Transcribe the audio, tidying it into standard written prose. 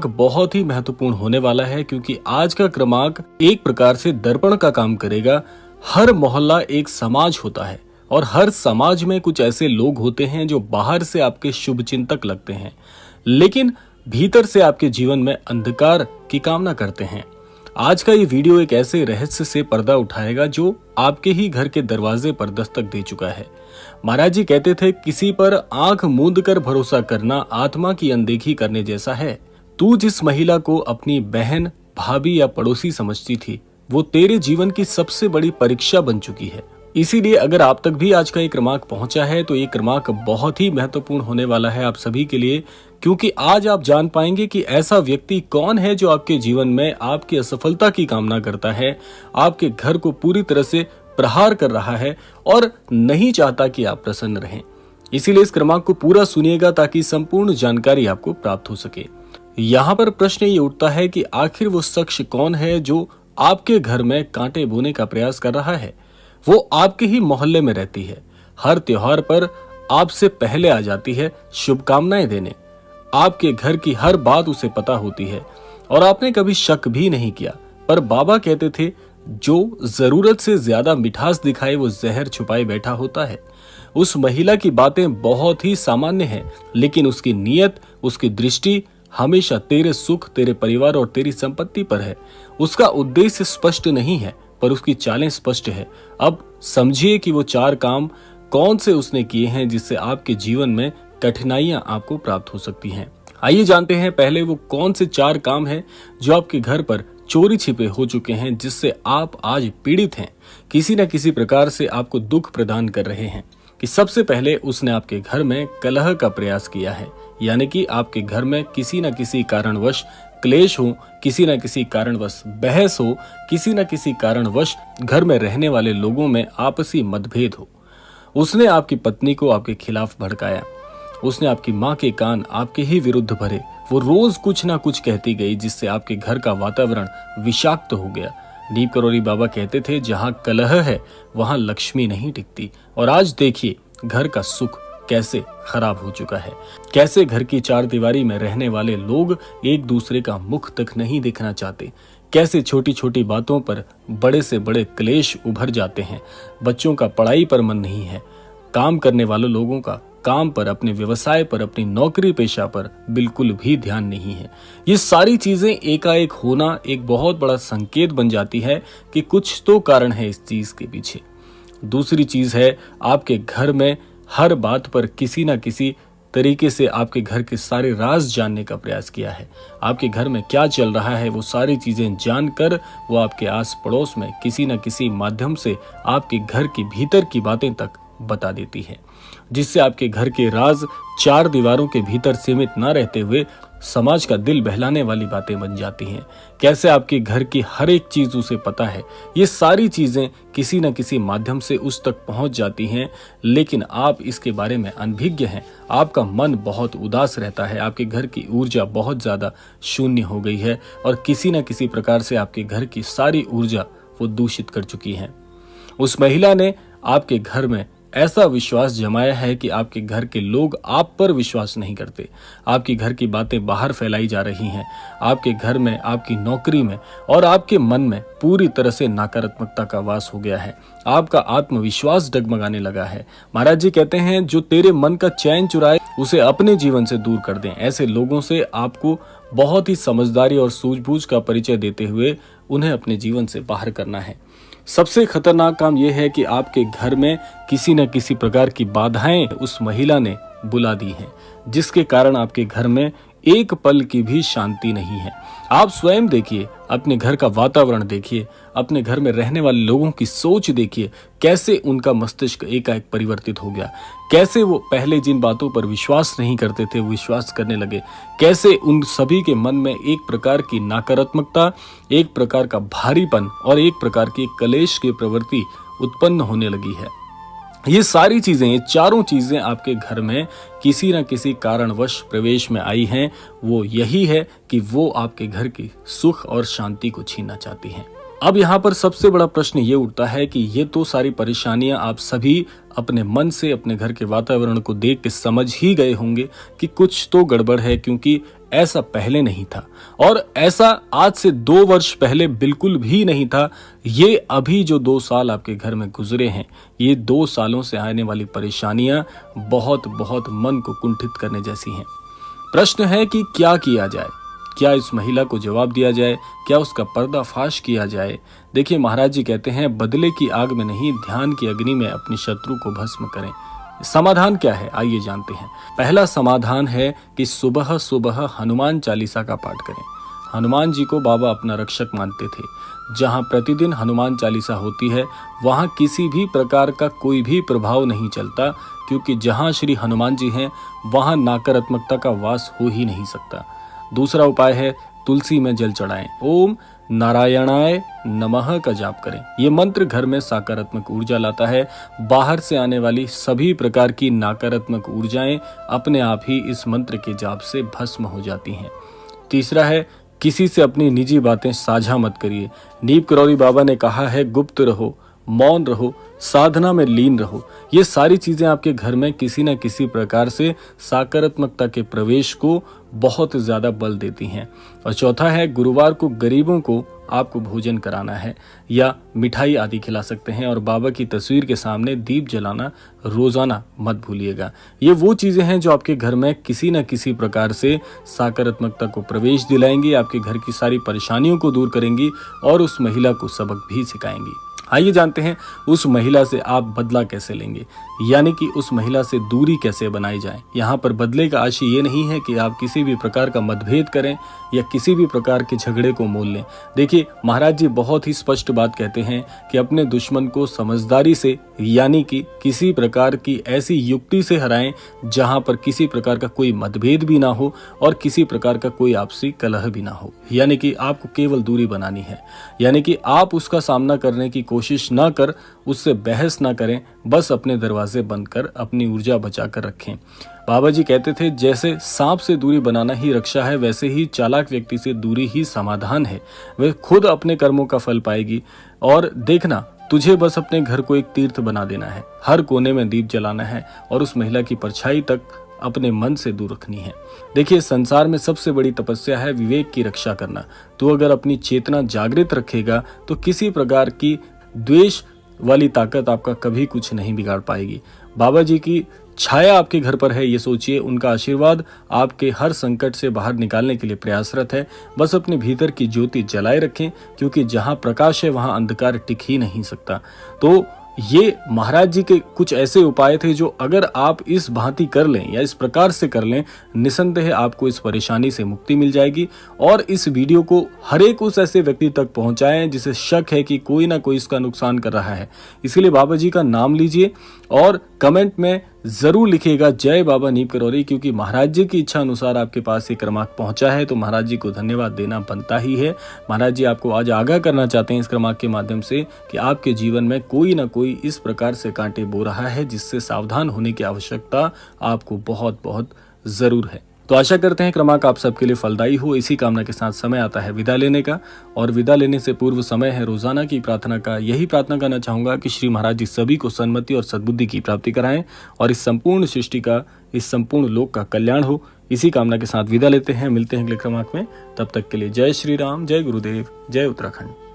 बहुत ही महत्वपूर्ण होने वाला है, क्योंकि आज का क्रमांक एक प्रकार से दर्पण का काम करेगा। हर मोहल्ला एक समाज होता है और हर समाज में कुछ ऐसे लोग होते हैं जो बाहर से आपके शुभ चिंतक लगते हैं, लेकिन भीतर से आपके जीवन में अंधकार की कामना करते हैं। आज का ये वीडियो एक ऐसे रहस्य से पर्दा उठाएगा जो आपके ही घर के दरवाजे पर दस्तक दे चुका है। महाराज जी कहते थे, किसी पर आंख मूंद कर भरोसा करना आत्मा की अनदेखी करने जैसा है। तू जिस महिला को अपनी बहन, भाभी या पड़ोसी समझती थी, वो तेरे जीवन की सबसे बड़ी परीक्षा बन चुकी है। इसीलिए अगर आप तक भी आज का ये क्रमांक पहुंचा है तो ये क्रमांक बहुत ही महत्वपूर्ण होने वाला है आप सभी के लिए, क्योंकि आज आप जान पाएंगे कि ऐसा व्यक्ति कौन है जो आपके जीवन में आपकी असफलता की कामना करता है, आपके घर को पूरी तरह से प्रहार कर रहा है और नहीं चाहता कि आप प्रसन्न रहें। इसीलिए इस क्रमांक को पूरा सुनिएगा ताकि संपूर्ण जानकारी आपको प्राप्त हो सके। यहाँ पर प्रश्न ये उठता है कि आखिर वो शख्स कौन है जो आपके घर में कांटे बोने का प्रयास कर रहा है। वो आपके ही मोहल्ले में रहती है, हर त्योहार पर आपसे पहले आ जाती है शुभकामनाएं देने, आपके घर की हर बात उसे पता होती है और आपने कभी शक भी नहीं किया। पर बाबा कहते थे, जो जरूरत से ज्यादा मिठास दिखाए वो जहर छुपाए बैठा होता है। उस महिला की बातें बहुत ही सामान्य हैं, लेकिन उसकी नीयत, उसकी दृष्टि हमेशा तेरे सुख, तेरे परिवार और तेरी संपत्ति पर है। उसका उद्देश्य स्पष्ट नहीं है, पर उसकी चालें स्पष्ट है। अब समझिए कि वो 4 काम कौन से उसने किए हैं जिससे आपके जीवन में कठिनाइयां आपको प्राप्त हो सकती हैं। आइए जानते हैं पहले वो कौन से 4 काम हैं जो आपके घर पर चोरी छिपे हो चुके हैं, जिससे आप आज पीड़ित हैं, किसी न किसी प्रकार से आपको दुख प्रदान कर रहे हैं। कि सबसे पहले उसने आपके घर में कलह का प्रयास किया है, यानी कि आपके घर में किसी न किसी कारणवश क्लेश हो, किसी न किसी कारणवश बहस हो, किसी न किसी कारणवश घर में रहने वाले लोगों में आपसी मतभेद हो। उसने आपकी पत्नी को आपके खिलाफ भड़काया, उसने आपकी माँ के कान आपके ही विरुद्ध भरे। वो रोज कुछ ना कुछ कहती गई, जिससे आपके घर का वातावरण विषाक्त हो गया। नीम करोली बाबा कहते थे, जहाँ कलह है वहाँ लक्ष्मी नहीं टिकती। और आज देखिए घर का सुख कैसे खराब हो चुका है, कैसे घर की 4 दीवारी में रहने वाले लोग एक दूसरे का मुख तक नहीं देखना चाहते, कैसे छोटी छोटी बातों पर बड़े से बड़े क्लेश उभर जाते हैं। बच्चों का पढ़ाई पर मन नहीं है, काम करने वाले लोगों का काम पर, अपने व्यवसाय पर, अपनी नौकरी पेशा पर बिल्कुल भी ध्यान नहीं है। ये सारी चीजें एकाएक होना एक बहुत बड़ा संकेत बन जाती है कि कुछ तो कारण है इस चीज के पीछे। दूसरी चीज है, आपके घर में हर बात पर किसी न किसी तरीके से आपके घर के सारे राज जानने का प्रयास किया है। आपके घर में क्या चल रहा है वो सारी चीजें जानकर वो आपके आस पड़ोस में किसी न किसी माध्यम से आपके घर की भीतर की बातें तक बता देती है, जिससे आपके घर के राज 4 दीवारों के भीतर सीमित न रहते हुए समाज का दिल बहलाने वाली बातें बन जाती हैं। कैसे आपके घर की हर एक चीज उसे पता है। ये सारी चीजें किसी न किसी माध्यम से उस तक पहुंच जाती हैं, लेकिन आप इसके बारे में अनभिज्ञ हैं। आपका मन बहुत उदास रहता है, आपके घर की ऊर्जा बहुत ज्यादा शून्य हो गई है और किसी न किसी प्रकार से आपके घर की सारी ऊर्जा वो दूषित कर चुकी है। उस महिला ने आपके घर में ऐसा विश्वास जमाया है कि आपके घर के लोग आप पर विश्वास नहीं करते। आपकी घर की बातें बाहर फैलाई जा रही हैं। आपके घर में, आपकी नौकरी में और आपके मन में पूरी तरह से नकारात्मकता का वास हो गया है। आपका आत्मविश्वास डगमगाने लगा है। महाराज जी कहते हैं, जो तेरे मन का चैन चुराए उसे अपने जीवन से दूर कर दें। ऐसे लोगों से आपको बहुत ही समझदारी और सूझबूझ का परिचय देते हुए उन्हें अपने जीवन से बाहर करना है। सबसे खतरनाक काम यह है कि आपके घर में किसी न किसी प्रकार की बाधाएं उस महिला ने बुला दी हैं, जिसके कारण आपके घर में एक पल की भी शांति नहीं है। आप स्वयं देखिए, अपने घर का वातावरण देखिए, अपने घर में रहने वाले लोगों की सोच देखिए, कैसे उनका मस्तिष्क एकाएक परिवर्तित हो गया। कैसे वो पहले जिन बातों पर विश्वास नहीं करते थे वो विश्वास करने लगे। कैसे उन सभी के मन में एक प्रकार की नकारात्मकता, एक प्रकार का भारीपन और एक प्रकार की कलेश की प्रवृत्ति उत्पन्न होने लगी है। ये सारी चीजें, ये चारों चीजें आपके घर में किसी न किसी कारणवश प्रवेश में आई हैं। वो यही है कि वो आपके घर की सुख और शांति को छीनना चाहती हैं। अब यहाँ पर सबसे बड़ा प्रश्न ये उठता है कि ये तो सारी परेशानियां आप सभी अपने मन से, अपने घर के वातावरण को देख के समझ ही गए होंगे कि कुछ तो गड़बड़ है, क्योंकि ऐसा पहले नहीं था और ऐसा आज से 2 वर्ष पहले बिल्कुल भी नहीं था। ये अभी जो 2 साल आपके घर में गुजरे हैं, ये 2 सालों से आने वाली परेशानियां बहुत बहुत मन को कुंठित करने जैसी हैं। प्रश्न है कि क्या किया जाए, क्या इस महिला को जवाब दिया जाए, क्या उसका पर्दाफाश किया जाए। देखिए, महाराज जी कहते हैं बदले की आग में नहीं, ध्यान की अग्नि में अपने शत्रु को भस्म करें। समाधान क्या है, आइए जानते हैं। पहला समाधान है कि सुबह सुबह हनुमान चालीसा का पाठ करें। हनुमान जी को बाबा अपना रक्षक मानते थे। जहां प्रतिदिन हनुमान चालीसा होती है वहां किसी भी प्रकार का कोई भी प्रभाव नहीं चलता, क्योंकि जहां श्री हनुमान जी हैं वहां नकारात्मकता का वास हो ही नहीं सकता। दूसरा उपाय है तुलसी में जल चढ़ाएं। ओम नारायणाय नमः का जाप करें। ये मंत्र घर में सकारात्मक ऊर्जा लाता है। बाहर से आने वाली सभी प्रकार की नकारात्मक ऊर्जाएं अपने आप ही इस मंत्र के जाप से भस्म हो जाती हैं। तीसरा है किसी से अपनी निजी बातें साझा मत करिए। नीप करौरी बाबा ने कहा है गुप्त रहो, मौन रहो, साधना में लीन रहो। ये सारी चीजें आपके घर में किसी न किसी प्रकार से सकारात्मकता के प्रवेश को बहुत ज्यादा बल देती हैं। और चौथा है गुरुवार को गरीबों को आपको भोजन कराना है या मिठाई आदि खिला सकते हैं और बाबा की तस्वीर के सामने दीप जलाना रोजाना मत भूलिएगा। ये वो चीजें हैं जो आपके घर में किसी न किसी प्रकार से सकारात्मकता को प्रवेश दिलाएंगी, आपके घर की सारी परेशानियों को दूर करेंगी और उस महिला को सबक भी सिखाएंगी। आइए जानते हैं उस महिला से आप बदला कैसे लेंगे, यानी कि उस महिला से दूरी कैसे बनाई जाए। यहाँ पर बदले का आशय ये नहीं है कि आप किसी भी प्रकार का मतभेद करें या किसी भी प्रकार के झगड़े को मोल लें। देखिए, महाराज जी बहुत ही स्पष्ट बात कहते हैं कि अपने दुश्मन को समझदारी से, यानी कि किसी प्रकार की ऐसी युक्ति से हराएं जहां पर किसी प्रकार का कोई मतभेद भी ना हो और किसी प्रकार का कोई आपसी कलह भी ना हो। यानी कि आपको केवल दूरी बनानी है, यानी कि आप उसका सामना करने की कोशिश ना कर, उससे बहस ना करें, बस अपने दरवाजे बंद कर अपनी ऊर्जा बचा कर रखें। बाबा जी कहते थे जैसे सांप से दूरी बनाना ही रक्षा है, वैसे ही चालाक व्यक्ति से दूरी ही समाधान है। वह खुद अपने कर्मों का फल पाएगी। और देखना, तुझे बस अपने घर को एक तीर्थ बना देना है, हर कोने में दीप जलाना है और उस महिला की परछाई तक अपने मन से दूर रखनी है। देखिए, संसार में सबसे बड़ी तपस्या है विवेक की रक्षा करना। तो अगर अपनी चेतना जागृत रखेगा तो किसी प्रकार की द्वेष वाली ताकत आपका कभी कुछ नहीं बिगाड़ पाएगी। बाबा जी की छाया आपके घर पर है, ये सोचिए। उनका आशीर्वाद आपके हर संकट से बाहर निकालने के लिए प्रयासरत है। बस अपने भीतर की ज्योति जलाए रखें, क्योंकि जहां प्रकाश है वहां अंधकार टिक ही नहीं सकता। तो ये महाराज जी के कुछ ऐसे उपाय थे जो अगर आप इस भांति कर लें या इस प्रकार से कर लें, निसंदेह आपको इस परेशानी से मुक्ति मिल जाएगी। और इस वीडियो को हर एक उस ऐसे व्यक्ति तक पहुंचाएं जिसे शक है कि कोई ना कोई इसका नुकसान कर रहा है। इसलिए बाबा जी का नाम लीजिए और कमेंट में जरूर लिखिएगा जय बाबा नीप करौरी, क्योंकि महाराज जी की इच्छा अनुसार आपके पास ये क्रमांक पहुंचा है, तो महाराज जी को धन्यवाद देना बनता ही है। महाराज जी आपको आज आगाह करना चाहते हैं इस क्रमांक के माध्यम से कि आपके जीवन में कोई ना कोई इस प्रकार से कांटे बो रहा है, जिससे सावधान होने की आवश्यकता आपको बहुत बहुत जरूर है। तो आशा करते हैं क्रमांक आप सबके लिए फलदायी हो। इसी कामना के साथ समय आता है विदा लेने का, और विदा लेने से पूर्व समय है रोजाना की प्रार्थना का। यही प्रार्थना करना चाहूंगा कि श्री महाराज जी सभी को सन्मति और सद्बुद्धि की प्राप्ति कराएं और इस संपूर्ण सृष्टि का, इस संपूर्ण लोक का कल्याण हो। इसी कामना के साथ विदा लेते हैं, मिलते हैं अगले क्रमांक में। तब तक के लिए जय श्री राम, जय गुरुदेव, जय उत्तराखंड।